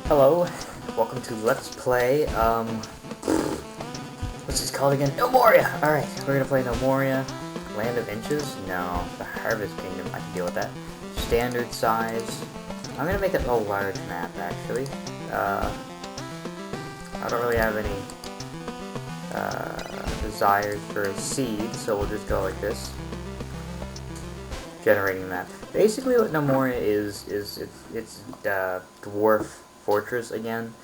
Hello, welcome to Let's Play, what's this called again? Gnomoria! Alright, we're gonna play Gnomoria. Land of Inches? No, the Harvest Kingdom, I can deal with that. Standard size. I'm gonna make it a large map, actually. I don't really have any, desires for a seed, so we'll just go like this. Generating map. Basically what Gnomoria is it's Dwarf Fortress again.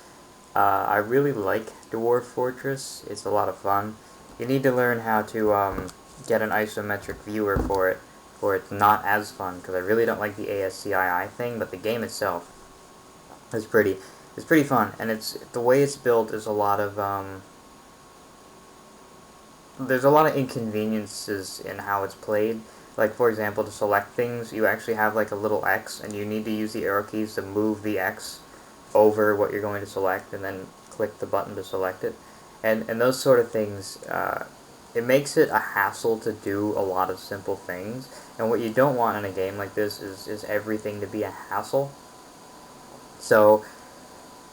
I really like Dwarf Fortress. It's a lot of fun. You need to learn how to get an isometric viewer for it, or it's not as fun, because I really don't like the ASCII thing, but the game itself is pretty fun, and the way it's built is a lot of there's a lot of inconveniences in how it's played. Like, for example, to select things, you actually have like a little X, and you need to use the arrow keys to move the X over what you're going to select, and then click the button to select it. And those sort of things, it makes it a hassle to do a lot of simple things. And what you don't want in a game like this is everything to be a hassle. So,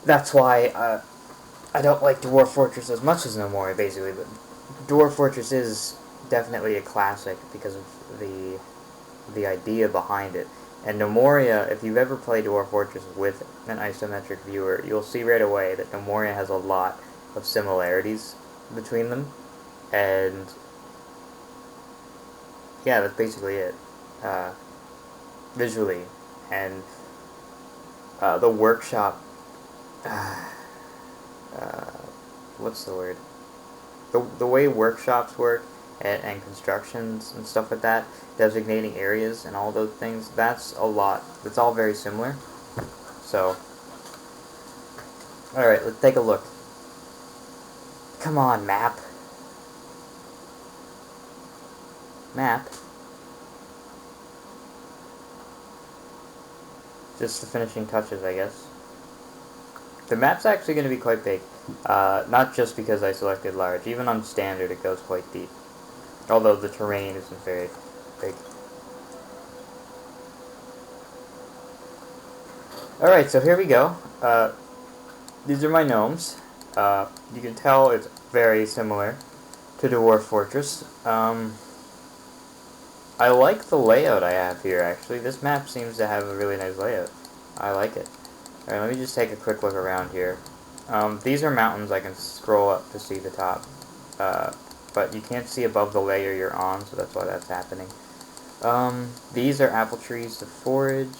that's why I don't like Dwarf Fortress as much as Gnomoria, basically, but Dwarf Fortress is definitely a classic because of the idea behind it. And Gnomoria, if you've ever played Dwarf Fortress with an isometric viewer, you'll see right away that Gnomoria has a lot of similarities between them. And yeah, that's basically it. Visually. And the workshop, what's the word? The way workshops work and constructions and stuff like that, designating areas and all those things, that's all very similar. So, alright, let's take a look. Come on, map. Map. Just the finishing touches, I guess. The map's actually going to be quite big. Not just because I selected large. Even on standard, it goes quite deep. Although the terrain isn't very big. Alright, so here we go. These are my gnomes. You can tell it's very similar to Dwarf Fortress. I like the layout I have here, actually. This map seems to have a really nice layout. I like it. Alright, let me just take a quick look around here. These are mountains. I can scroll up to see the top. But you can't see above the layer you're on, so that's why that's happening. These are apple trees to forage.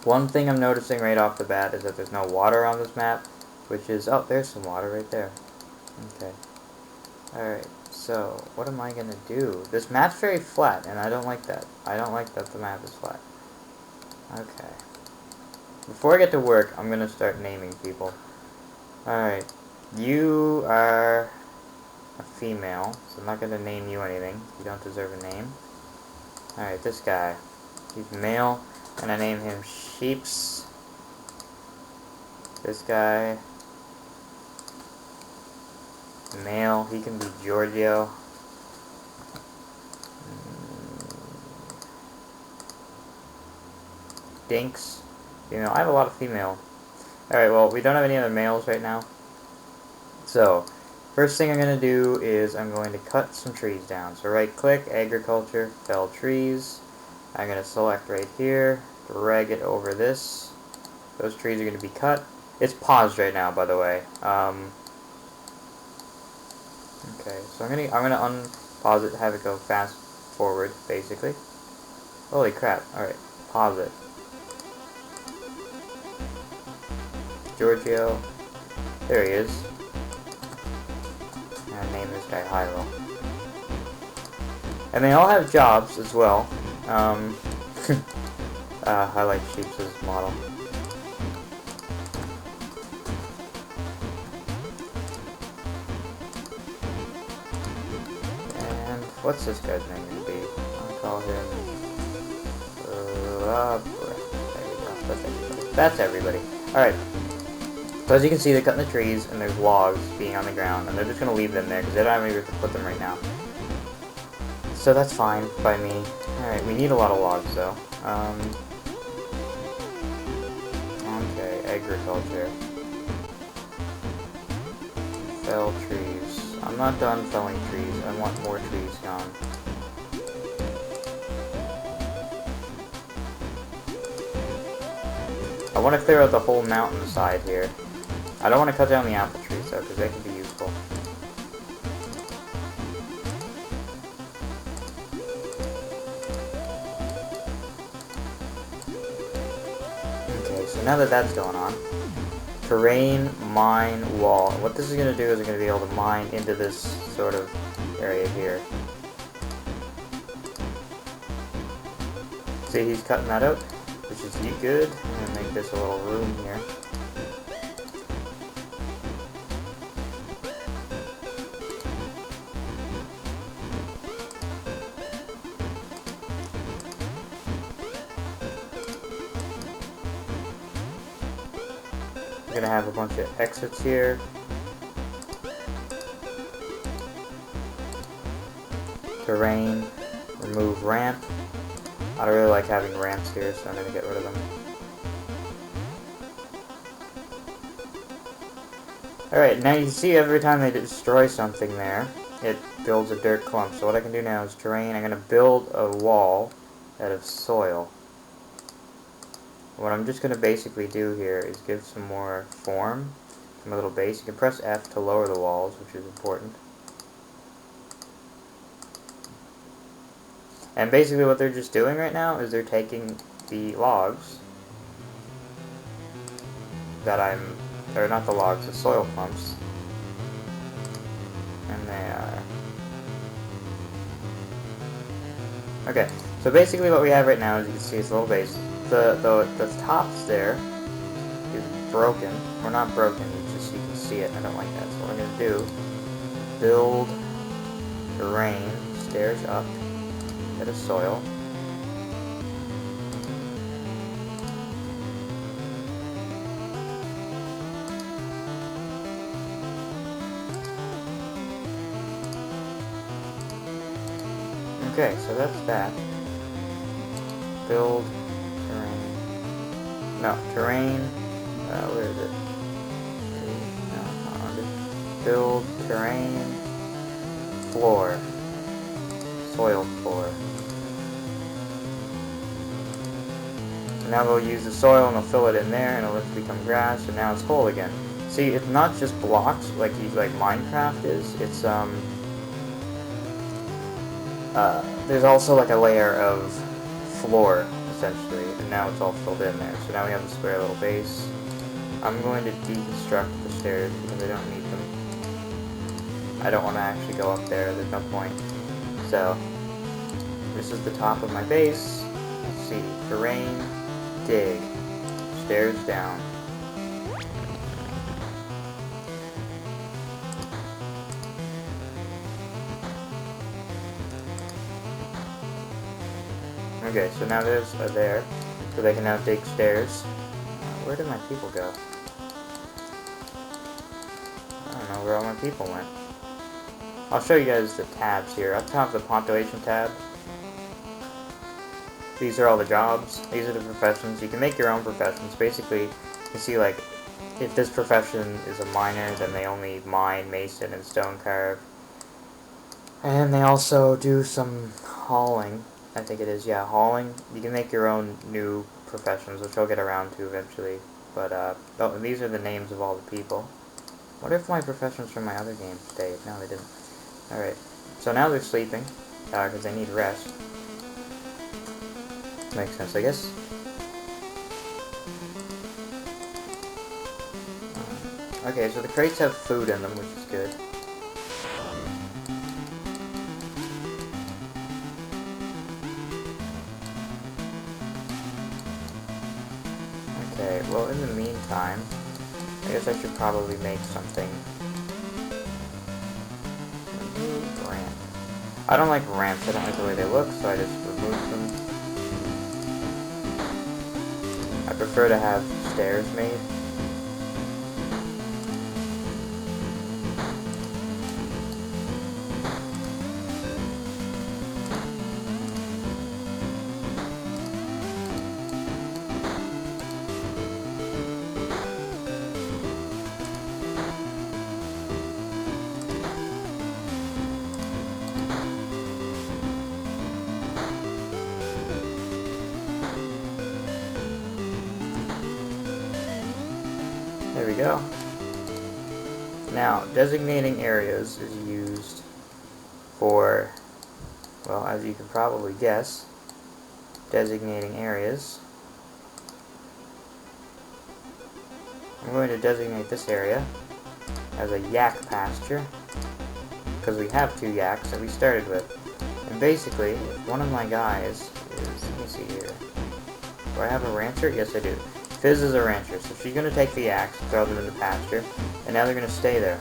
One thing I'm noticing right off the bat is that there's no water on this map, which is... oh, there's some water right there. Okay. Alright, so what am I going to do? This map's very flat, and I don't like that. I don't like that the map is flat. Okay. Before I get to work, I'm going to start naming people. Alright. You are a female, so I'm not going to name you anything. You don't deserve a name. Alright, this guy. He's male, and I name him Sheeps. This guy. Male, he can be Giorgio. Dinks. Female. I have a lot of female. Alright, well, we don't have any other males right now. So, first thing I'm going to do is I'm going to cut some trees down. So right click, agriculture, fell trees. I'm going to select right here, drag it over this. Those trees are going to be cut. It's paused right now, by the way. Okay, so I'm gonna unpause it, have it go fast forward, basically. Holy crap! All right, pause it. Giorgio, there he is. I'm gonna name this guy Hyrule. And they all have jobs as well. I like Sheeps' model. What's this guy's name going to be? I'll call him... there we go. That's everybody. Alright. So as you can see, they're cutting the trees, and there's logs being on the ground, and they're just going to leave them there, because they don't have anywhere to put them right now. So that's fine by me. Alright, we need a lot of logs, though. Okay. agriculture. Fell trees. I'm not done felling trees. I want more trees gone. I want to clear out the whole mountainside here. I don't want to cut down the apple trees though, because they can be useful. Okay, so now that that's going on, terrain, mine, wall. And what this is going to do is we're going to be able to mine into this sort of area here. See, he's cutting that out, which is good. I'm going to make this a little room here. We're going to have a bunch of exits here. Terrain, remove ramp. I don't really like having ramps here, so I'm going to get rid of them. Alright, now you can see every time they destroy something there, it builds a dirt clump. So what I can do now is terrain. I'm going to build a wall out of soil. What I'm just going to basically do here is give some more form, some little base. You can press F to lower the walls, which is important. And basically what they're just doing right now is they're taking the logs that or not the logs, the soil clumps. And they are... Okay, so basically what we have right now, as you can see, is a little base. The tops there is broken. Or not broken, it's just you can see it, and I don't like that. So what I'm going to do, build terrain, stairs up. Bit of soil. Okay, so that's that. Build terrain. No, terrain. Where is it? No, not under. Build terrain. Floor. Soil floor. So now we'll use the soil and we'll fill it in there and it'll become grass, and now it's whole again. See, it's not just blocks like Minecraft is. It's there's also like a layer of floor essentially, and now it's all filled in there. So now we have a square little base. I'm going to deconstruct the stairs because I don't need them. I don't want to actually go up there. There's no point. So, this is the top of my base. Let's see, terrain, dig, stairs down. Okay, so now there's there, so they can now dig stairs. Where did my people go? I don't know where all my people went. I'll show you guys the tabs here. Up top, the population tab. These are all the jobs. These are the professions. You can make your own professions. Basically, you see, like, if this profession is a miner, then they only mine, mason, and stone carve. And they also do some hauling. I think it is, yeah, hauling. You can make your own new professions, which I'll get around to eventually. But, oh, these are the names of all the people. What if my professions from my other games stayed? No, they didn't. Alright, so now they're sleeping, because they need rest. Makes sense, I guess. Okay, so the crates have food in them, which is good. Okay, well, in the meantime, I guess I should probably make something. Ramp. I don't like ramps, I don't like the way they look, so I just remove them. I prefer to have stairs made. There we go. Now, designating areas is used for, well, as you can probably guess, designating areas. I'm going to designate this area as a yak pasture, because we have 2 yaks that we started with. And basically, one of my guys is, let me see here, do I have a rancher? Yes, I do. Fizz is a rancher, so she's going to take the yaks, throw them in the pasture, and now they're going to stay there.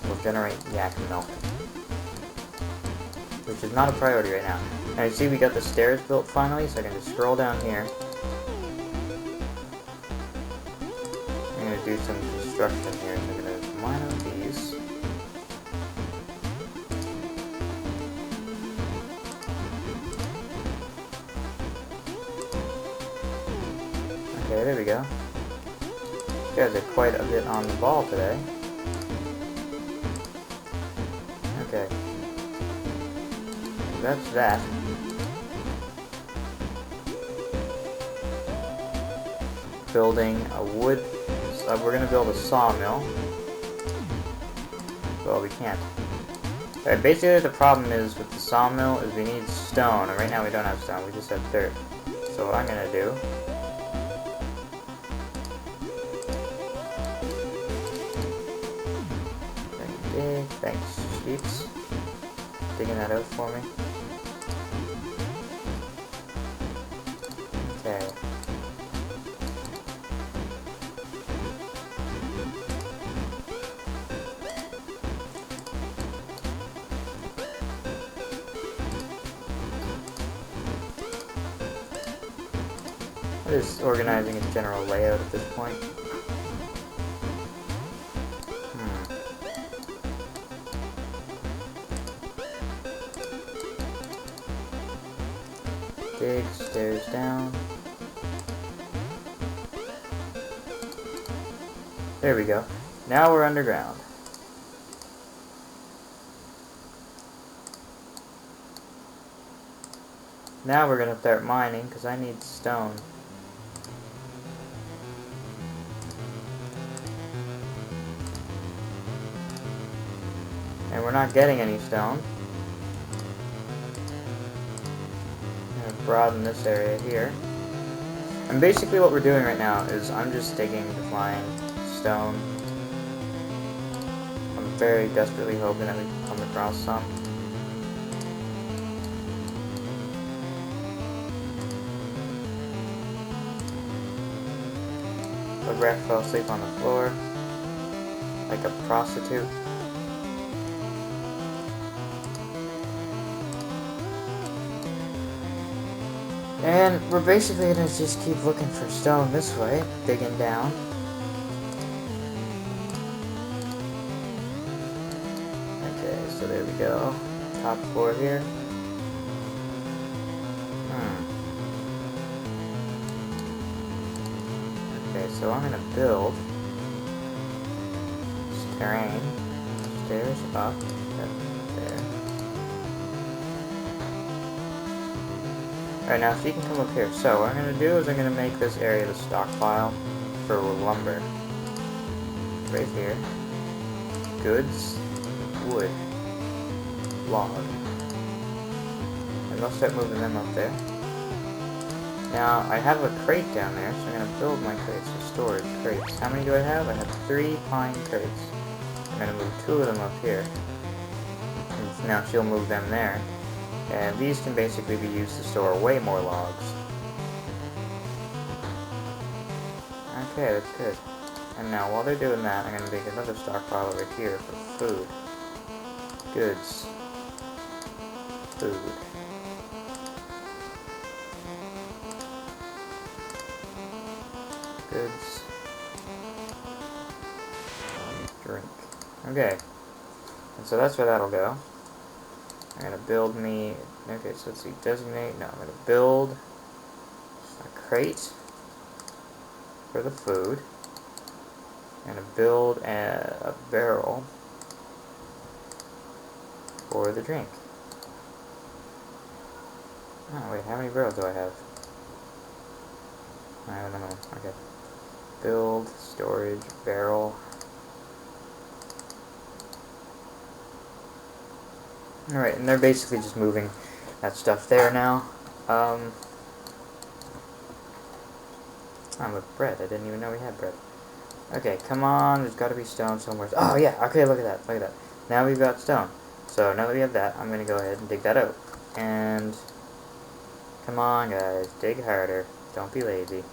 We'll generate yak milk, which is not a priority right now. Now you see we got the stairs built finally, so I can just scroll down here. I'm going to do some construction here, so I'm going to mine out these. Okay, there we go. You guys are quite a bit on the ball today. Okay. That's that. Building a wood... we're gonna build a sawmill. Well, we can't. Alright, basically the problem is with the sawmill is we need stone, and right now we don't have stone, we just have dirt. So what I'm gonna do... dig, thanks, sheeps. Digging that out for me. Okay. I'm just organizing its general layout at this point. Dig, stairs down. There we go. Now we're underground. Now we're gonna start mining, because I need stone. And we're not getting any stone. Broaden this area here. And basically what we're doing right now is I'm just digging to find stone. I'm very desperately hoping that we can come across some. The wreck fell asleep on the floor like a prostitute. And we're basically gonna just keep looking for stone this way, digging down. Okay, so there we go. Top floor here. Okay, so I'm gonna build this terrain. Stairs up. There. Alright, now so you can come up here. So what I'm going to do is I'm going to make this area the stockpile for lumber. Right here. Goods. Wood. Log. And I'll start moving them up there. Now, I have a crate down there, so I'm going to build my crates for storage. Crates. How many do I have? I have 3 pine crates. I'm going to move 2 of them up here. And now she'll move them there. And these can basically be used to store way more logs. Okay, that's good. And now while they're doing that, I'm going to make another stockpile over here for food. Goods. Food. Goods. Drink. Okay. And so that's where that'll go. I'm going to build me... Okay, so let's see. Designate. No, I'm going to build a crate for the food. I'm going to build a barrel for the drink. Oh, wait. How many barrels do I have? I don't know. Okay. Build, storage, barrel. Alright, and they're basically just moving that stuff there now. With bread. I didn't even know we had bread. Okay, come on. There's got to be stone somewhere. Oh, yeah. Okay, look at that. Look at that. Now we've got stone. So now that we have that, I'm going to go ahead and dig that out. And come on, guys. Dig harder. Don't be lazy.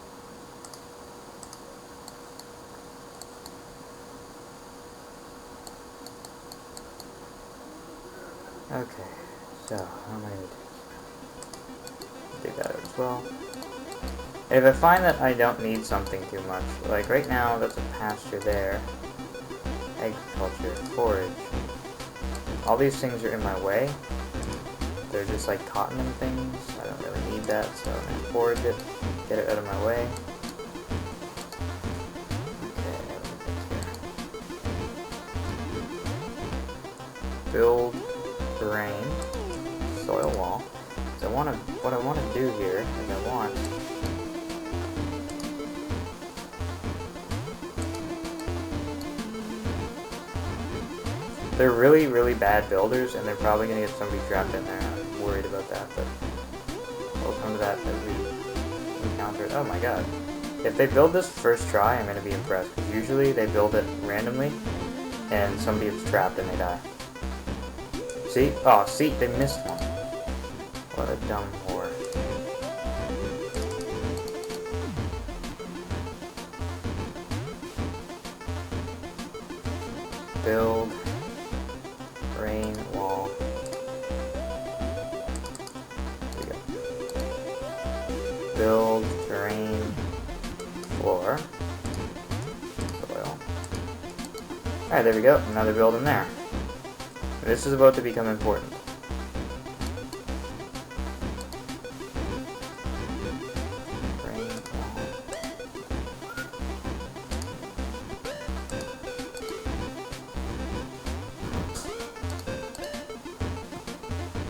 Okay, so how am I going to dig that out as well? If I find that I don't need something too much, like right now, that's a pasture there. Agriculture, forage. All these things are in my way. They're just like cotton and things. I don't really need that, so I'm going to forage it, get it out of my way. Okay, here. Build terrain, soil wall. So what I want to do here is I want they're really, really bad builders, and they're probably going to get somebody trapped in there. I'm worried about that, but we'll come to that as we encounter it. Oh my god. If they build this first try, I'm going to be impressed, because usually they build it randomly, and somebody gets trapped and they die. See? Oh, see? They missed one. What a dumb whore. Build rain wall. There we go. Build terrain floor. Soil. Alright, there we go. Another building there. This is about to become important. Rain wall.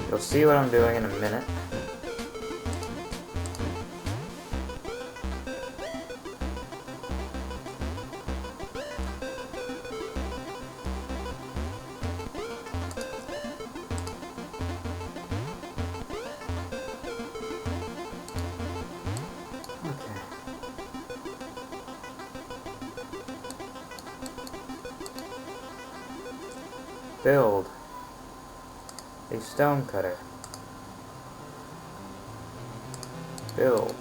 You'll see what I'm doing in a minute. Okay. Build a stone cutter. Build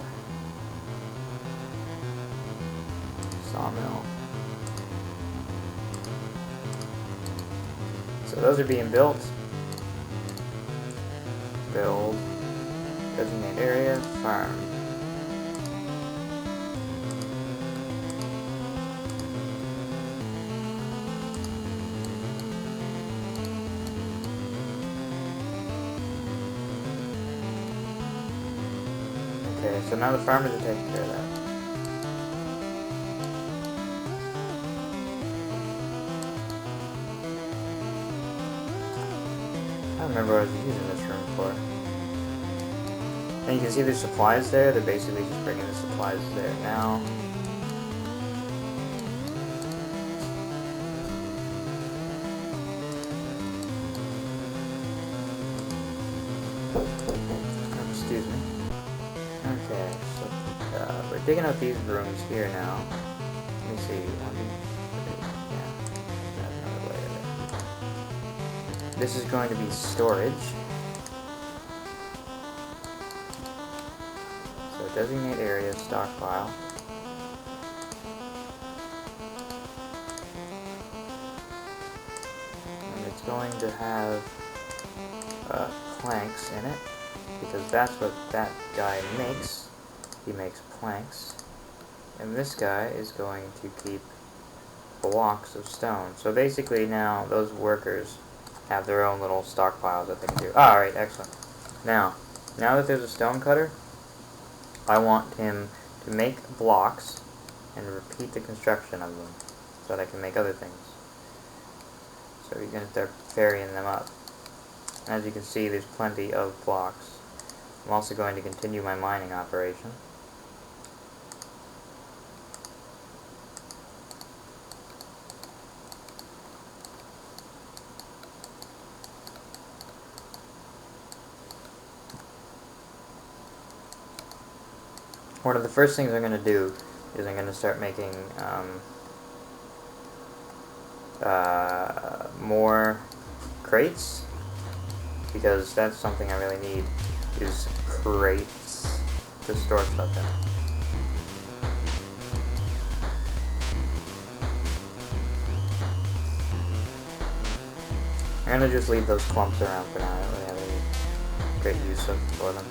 sawmill. So those are being built. Build designate area farm. Okay, so now the farmers are taking care of that. I don't remember what I was using this room for. And you can see there's supplies there. They're basically just bringing the supplies there now. Oh, excuse me. Okay, so we're digging out these rooms here now. Let me see. 1, 2, 3. Yeah, that's another layer there. This is going to be storage. So designate area, stockpile. And it's going to have planks in it, because that's what that guy makes. He makes planks. And this guy is going to keep blocks of stone. So basically now those workers have their own little stockpiles that they can do. Alright, excellent. Now that there's a stone cutter, I want him to make blocks and repeat the construction of them so that I can make other things. So he's going to start ferrying them up. As you can see, there's plenty of blocks. I'm also going to continue my mining operation. one of the first things I'm going to do is I'm going to start making more crates, because that's something I really need, is crates to store stuff in. I'm going to just leave those clumps around for now. I don't really have any great use for them.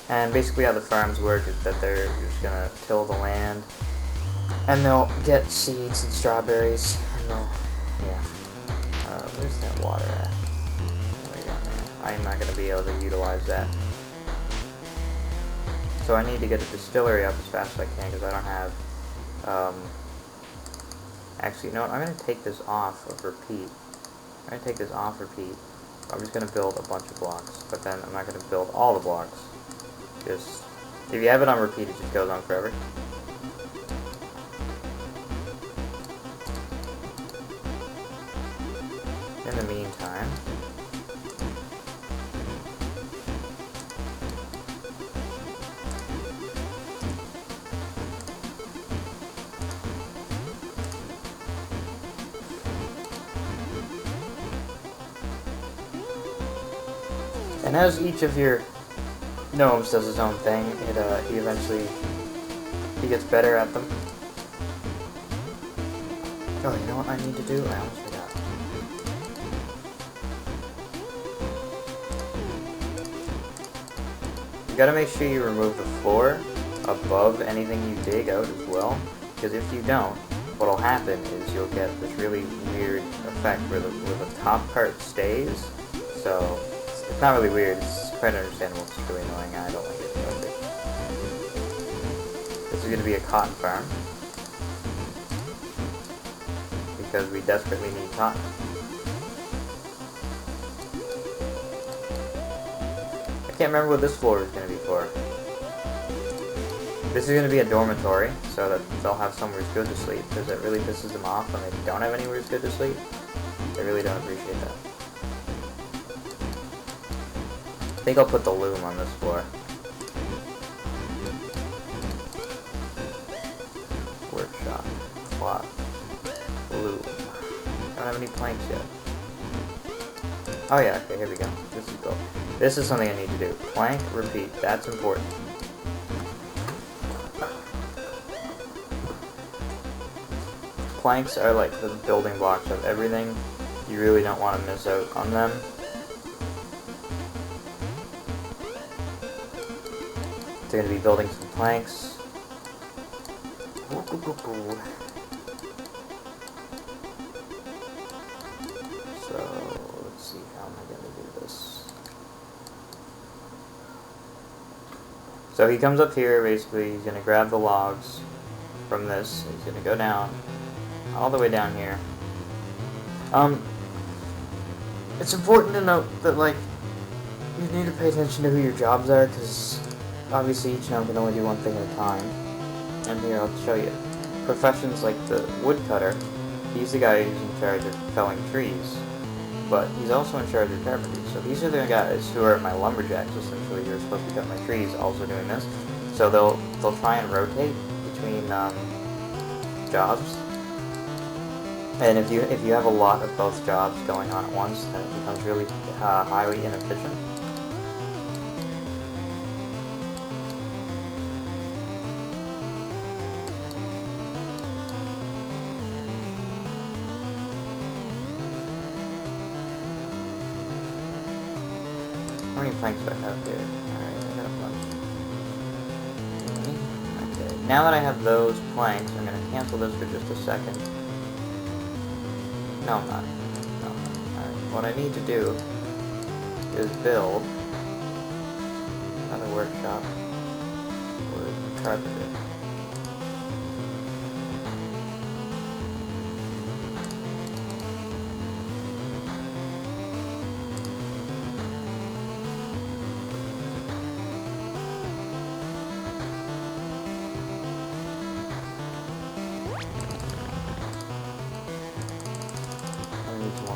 And basically how the farms work is that they're just going to till the land, and they'll get seeds and strawberries, and they'll, yeah. Where's that water at? Way down there. I'm not going to be able to utilize that. So I need to get a distillery up as fast as I can, because I don't have, actually, you know what, I'm going to take this off of repeat. I'm going to take this off repeat. I'm just going to build a bunch of blocks, but then I'm not going to build all the blocks. Just, if you have it on repeat, it just goes on forever. In the meantime, and as each of your gnomes does his own thing, he gets better at them. Oh, you know what I need to do? I almost forgot. You gotta make sure you remove the floor above anything you dig out as well, because if you don't, what'll happen is you'll get this really weird effect where the top part stays. So it's not really weird, it's quite understandable, it's really annoying, I don't like it. This is going to be a cotton farm, because we desperately need cotton. I can't remember what this floor is going to be for. This is going to be a dormitory, so that they'll have somewhere good to sleep, because it really pisses them off when they don't have anywhere good to sleep. They really don't appreciate that. I think I'll put the loom on this floor. Workshop. Plot. Loom. I don't have any planks yet. Oh yeah, okay, here we go. This is cool. This is something I need to do. Plank, repeat. That's important. Planks are like the building blocks of everything. You really don't want to miss out on them. They're going to be building some planks. So, let's see, how am I going to do this? So he comes up here, basically, he's going to grab the logs from this, he's going to go down, all the way down here. It's important to note that, like, you need to pay attention to who your jobs are, because obviously each gnome can only do one thing at a time. And here, I'll show you. Professions like the woodcutter, he's the guy who's in charge of felling trees, but he's also in charge of carpentry. So these are the guys who are my lumberjacks, essentially, who are supposed to be cutting my trees, also doing this. So they'll try and rotate between jobs. And if you have a lot of both jobs going on at once, then it becomes really highly inefficient. How many planks do I have here? Alright, I got a bunch. Okay, now that I have those planks, I'm going to cancel this for just a second. No, I'm not. No, alright, what I need to do is build another workshop with carpenter.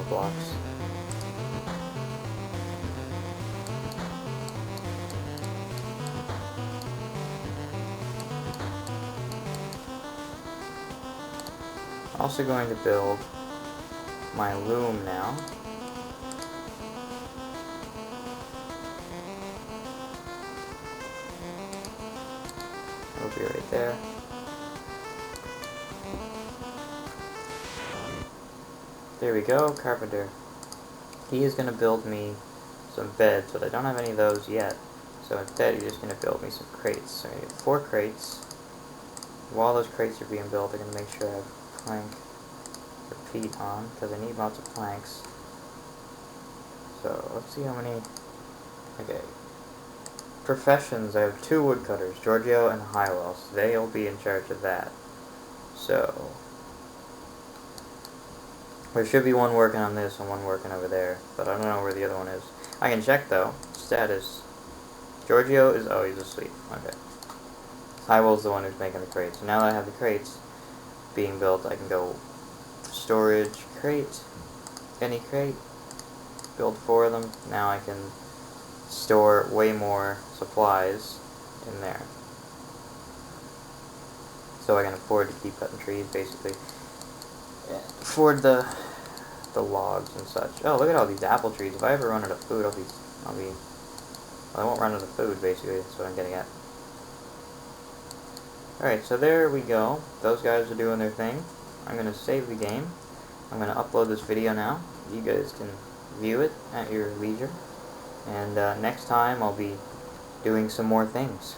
Blocks. Also going to build my loom now. It'll be right there. There we go, carpenter. He is going to build me some beds, but I don't have any of those yet. So instead, he's just going to build me some crates. So I need 4 crates. While those crates are being built, I'm going to make sure I have plank repeat on, because I need lots of planks. So let's see how many. Okay. Professions, I have 2 woodcutters, Giorgio and Highwell, so they'll be in charge of that. So there should be one working on this and one working over there, but I don't know where the other one is. I can check though. Status. Giorgio is, oh, he's asleep. Okay. Highwell's the one who's making the crates. So now that I have the crates being built, I can go storage, crate, any crate, build 4 of them. Now I can store way more supplies in there. So I can afford to keep cutting trees, basically. Afford the logs and such. Oh, look at all these apple trees. If I ever run out of food, I won't run out of food, basically. That's what I'm getting at. Alright, so there we go. Those guys are doing their thing. I'm going to save the game. I'm going to upload this video now. You guys can view it at your leisure. And next time I'll be doing some more things.